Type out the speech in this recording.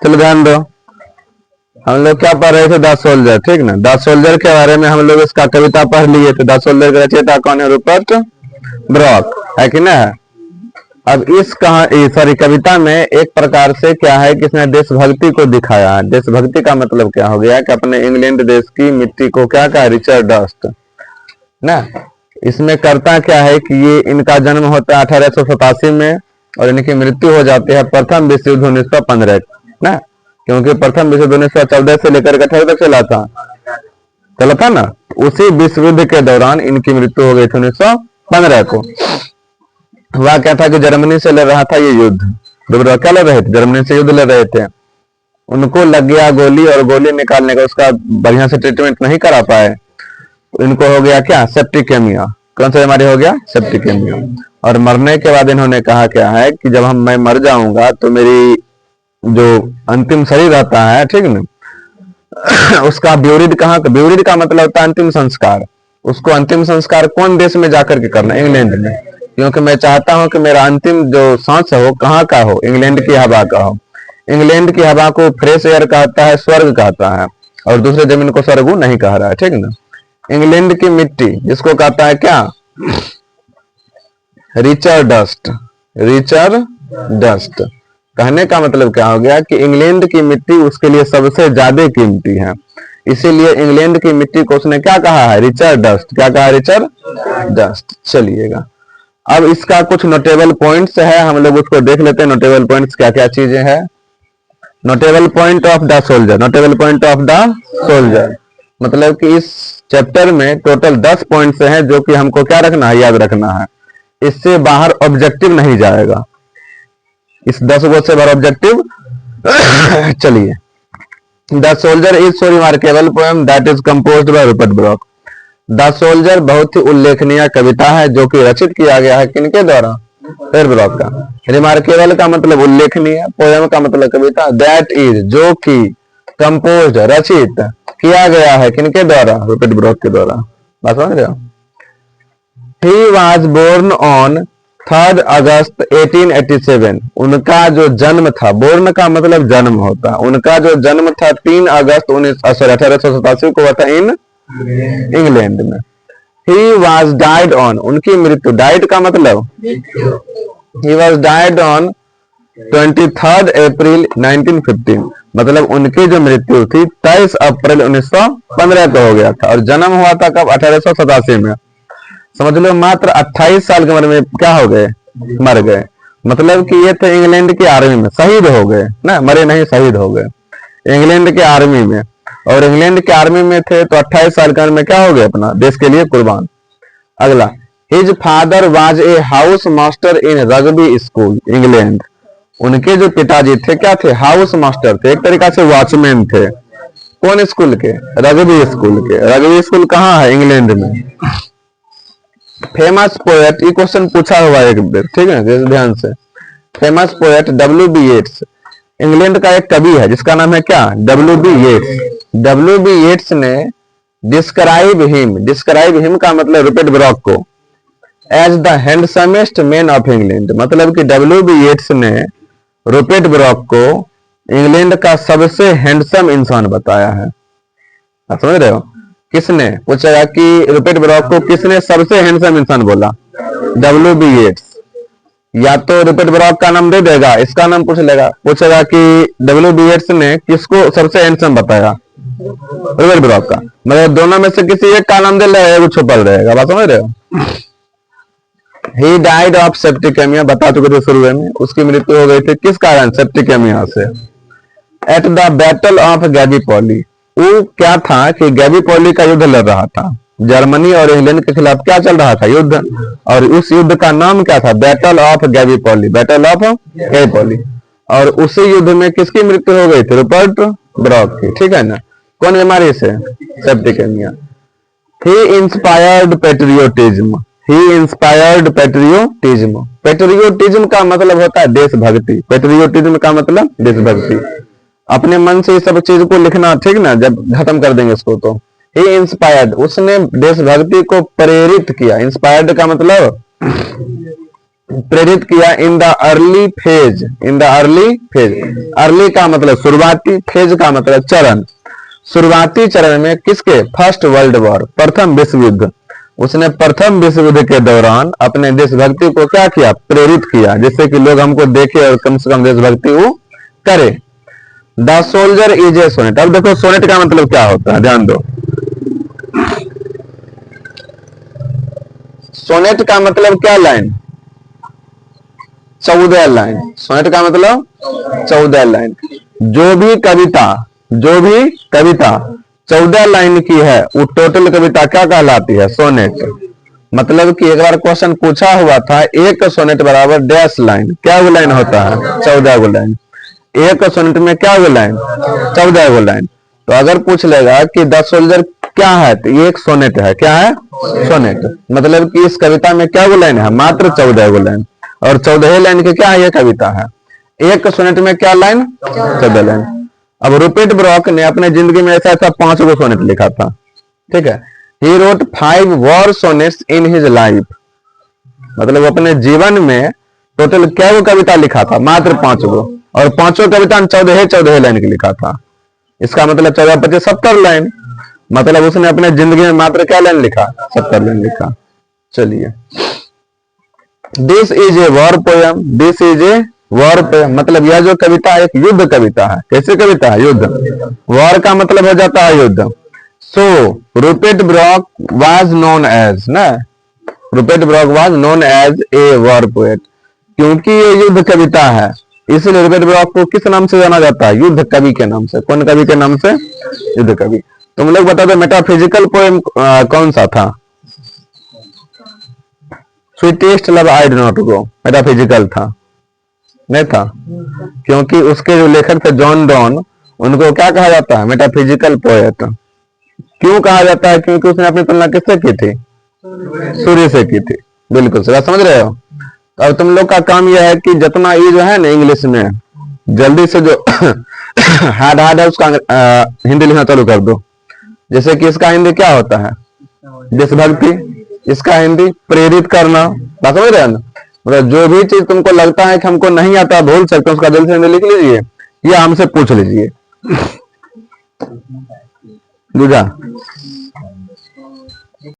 चलो ध्यान दो, हम लोग क्या पढ़ रहे थे, द सोल्जर, ठीक ना। द सोल्जर के बारे में हम लोग इसका कविता पढ़ लिए थे। द सोल्जर का रचयिता कौन है? रूपर्ट ब्रॉक, है कि ना। अब इस कविता में एक प्रकार से क्या है कि इसने देशभक्ति को दिखाया है। देशभक्ति का मतलब क्या हो गया कि अपने इंग्लैंड देश की मिट्टी को क्या कहा? रिचर्ड डस्ट ना। इसमें करता क्या है कि ये इनका जन्म होता है 1887 में और इनकी मृत्यु हो जाती है प्रथम विश्व युद्ध 1915 ना, क्योंकि प्रथम विश्व युद्ध 1914 से लेकर 18 तक चला था ना। उसी विश्व युद्ध के दौरान इनकी मृत्यु हो गई थी 1915 को। हुआ क्या था कि जर्मनी से लड़ रहा था ये युद्ध, क्या लड़ रहे थे? जर्मनी से युद्ध लड़ रहे थे। उनको लग गया गोली, और गोली निकालने का उसका बढ़िया से ट्रीटमेंट नहीं करा पाए, इनको हो गया क्या? सेप्टिकेमिया। कौन सा बीमारी हो गया? सेप्टिकेमिया। और मरने के बाद इन्होंने कहा क्या है कि जब मैं मर जाऊंगा तो मेरी जो अंतिम शरीर रहता है, ठीक ना, उसका ब्यूरिड कहाँ? ब्यूरिड का मतलब होता है अंतिम संस्कार। उसको अंतिम संस्कार कौन देश में जाकर के करना? इंग्लैंड में, क्योंकि मैं चाहता हूं कि मेरा अंतिम जो सांस हो कहाँ का हो? इंग्लैंड की हवा का हो। इंग्लैंड की हवा को फ्रेश एयर कहता है, स्वर्ग कहता है, और दूसरे जमीन को स्वर्ग नहीं कह रहा है, ठीक ना। इंग्लैंड की मिट्टी जिसको कहता है क्या? Richard dust. रिचर्ड डस्ट कहने का मतलब क्या हो गया कि इंग्लैंड की मिट्टी उसके लिए सबसे ज्यादा कीमती है, इसीलिए इंग्लैंड की मिट्टी को उसने क्या कहा है? Richard dust. क्या कहा? Richard dust. चलिएगा, अब इसका कुछ नोटेबल पॉइंट्स है, हम लोग उसको देख लेते हैं। नोटेबल पॉइंट्स क्या क्या चीजें हैं? Notable point of the soldier. Notable point of the soldier मतलब कि इस चैप्टर में टोटल 10 पॉइंट्स हैं जो कि हमको क्या रखना है? याद रखना है। इससे बाहर ऑब्जेक्टिव नहीं जाएगा, इस 10 वर्ड से बाहर ऑब्जेक्टिव चलिए, the soldier is so remarkable poem that is composed bye Rupert Brock. The soldier बहुत ही उल्लेखनीय कविता है जो कि रचित किया गया है किनके द्वारा? रूपर्ट ब्रॉक का। रिमार्केबल का मतलब उल्लेखनीय, पोएम का मतलब कविता, दैट इज जो कि, कंपोज्ड रचित किया गया है किनके द्वारा? रूपर्ट ब्रॉक के द्वारा। बात समझ रहे हो? ही वॉज बोर्न ऑन 3 अगस्त 1887। उनका जो जन्म था, बोर्न का मतलब जन्म होता है, उनका जो जन्म था 3 अगस्त 1887 को हुआ था इन इंग्लैंड में। ही वॉज डाइड ऑन, उनकी मृत्यु, डाइड का मतलब, ही वॉज डाइड ऑन 23 अप्रैल 1915, मतलब उनकी जो मृत्यु थी 23 अप्रैल 1915 को हो गया था, और जन्म हुआ था कब? 1887 में। समझ लो, मात्र 28 साल की उम्र में क्या हो गए? मर गए। मतलब कि ये थे इंग्लैंड की आर्मी में, शहीद हो गए ना, मरे नहीं, शहीद हो गए इंग्लैंड के आर्मी में। और इंग्लैंड के आर्मी में थे तो 28 साल की उम्र में क्या हो गए? अपना देश के लिए कुर्बान। अगला, his father was a house master in rugby school England. उनके जो पिताजी थे क्या थे? हाउस मास्टर थे, एक तरीका से वॉचमैन थे। कौन स्कूल के? रग्बी स्कूल के। रग्बी स्कूल कहाँ है? इंग्लैंड में। फेमस पोएट, ये क्वेश्चन पूछा हुआ है एक बार, ठीक है, ध्यान से। Famous poet W.B. येट्स, इंग्लैंड का एक कवि है जिसका नाम है क्या? W.B. येट्स। W.B. येट्स ने डिस्क्राइब हिम का मतलब रूपर्ट ब्रॉक को as the handsomest man of England, मतलब कि W.B. येट्स ने रूपर्ट ब्रॉक को इंग्लैंड का सबसे हैंडसम इंसान बताया है। आप समझ रहे हो? किसने? पूछेगा कि रूपर्ट ब्रॉक को किसने सबसे हैंडसम इंसान बोला? W.B. येट्स। या तो रूपर्ट ब्रॉक का नाम दे देगा, इसका नाम पूछ लेगा, पूछेगा कि W.B. येट्स ने किसको सबसे हैंडसम बताया? रूपर्ट ब्रॉक का। मतलब दोनों में से किसी एक का नाम दे लेगा, वो छुपा रहेगा। बात समझ रहे हो? ही डाइड ऑफ सेप्टिकेमिया, बता चुके थे शुरू में, उसकी मृत्यु हो गई थी किस कारण? सेप्टिकेमिया से। At the battle of Gallipoli, वो क्या था कि गैलीपोली का युद्ध लड़ रहा था, जर्मनी और इंग्लैंड के खिलाफ क्या चल रहा था? युद्ध। और उस युद्ध का नाम क्या था? Battle of Gallipoli, battle of Gallipoli. और उसी युद्ध में किसकी मृत्यु हो गई थी? रूपर्ट ब्रॉक की, ठीक है ना। कौन बीमारी से? सेप्टिकेमिया। ही इंस्पायर्ड पेट्रियोटिज्म, ही इंस्पायर्ड पेट्रियोटिज्म। पेट्रियोटिज्म का मतलब होता है देशभक्ति, पेट्रियोटिज्म का मतलब देशभक्ति। अपने मन से इस सब चीज को लिखना, ठीक ना, जब खत्म कर देंगे इसको तो। ही इंस्पायर्ड, उसने देशभक्ति को प्रेरित किया। इंस्पायर्ड का मतलब प्रेरित किया in the early phase, in the early phase. Early का मतलब शुरुआती, फेज का मतलब चरण। शुरुआती चरण में किसके? फर्स्ट वर्ल्ड वॉर, प्रथम विश्व युद्ध। उसने प्रथम विश्व युद्ध के दौरान अपने देशभक्ति को क्या किया? प्रेरित किया, जिससे कि लोग हमको देखे और कम से कम देशभक्ति वो करे। The soldier is a sonnet. अब देखो सोनेट का मतलब क्या होता है, ध्यान दो। सोनेट का मतलब क्या? Line, 14 line. सोनेट का मतलब 14 लाइन। जो भी कविता 14 लाइन की है वो टोटल कविता क्या कहलाती है? सोनेट। मतलब कि एक बार क्वेश्चन पूछा हुआ था, एक सोनेट बराबर डैश लाइन। क्या वो लाइन होता है? 14 गो लाइन। एक सोनेट में क्या वो लाइन? 14 गो लाइन। तो अगर पूछ लेगा कि द सोल्जर क्या है, तो ये एक सोनेट है। क्या है? सोनेट। मतलब कि इस कविता में क्या वो लाइन है? मात्र 14 गो लाइन। और 14 लाइन की क्या है? ये कविता है। एक सोनेट में क्या लाइन? 14 लाइन। अब रूपर्ट ब्रॉक ने अपने जिंदगी में ऐसा 5 गो सोनेट लिखा था, ठीक है। He wrote 5 war sonnets in his life. मतलब अपने जीवन में टोटल क्या गो कविता लिखा था? मात्र 5 गो। और 5 कविता 14 लाइन की लिखा था। इसका मतलब 14 25 70 लाइन। मतलब उसने अपने जिंदगी में मात्र क्या लाइन लिखा? 70 लाइन लिखा। चलिए, this is a war poem. This is a war poem मतलब यह जो कविता एक युद्ध कविता है। कैसे कविता है? युद्ध। वॉर का मतलब हो जाता है युद्ध। So Rupert Brooke was known as, ना, Rupert Brooke was known as a war poet. क्योंकि ये युद्ध कविता है, इसलिए रूपर्ट ब्रॉक को किस नाम से जाना जाता है? युद्ध कवि के नाम से। कौन कवि के नाम से? युद्ध कवि। तुम लोग बता दो मेटाफिजिकल पोएम कौन सा था? Sweetest love I do not go metaphysical था? नहीं था, क्योंकि उसके जो लेखक थे जॉन डॉन, उनको क्या कहा जाता है? Metaphysical poet. क्यों कहा जाता है? क्योंकि उसने अपनी तुलना किससे की थी? सूर्य से की थी। बिल्कुल सही, समझ रहे हो। अब तुम लोग का काम यह है कि जितना ये जो है ना इंग्लिश में, जल्दी से जो हार्ड है उसका हिंदी लिखना चालू कर दो। जैसे कि इसका हिंदी क्या होता है? देशभक्ति। इसका हिंदी प्रेरित करना। बात समझ रहे हैं ना। मतलब जो भी चीज तुमको लगता है कि हमको नहीं आता, भूल सकते हो, उसका जल्दी से हिंदी लिख लीजिए या हमसे पूछ लीजिए। बुझा?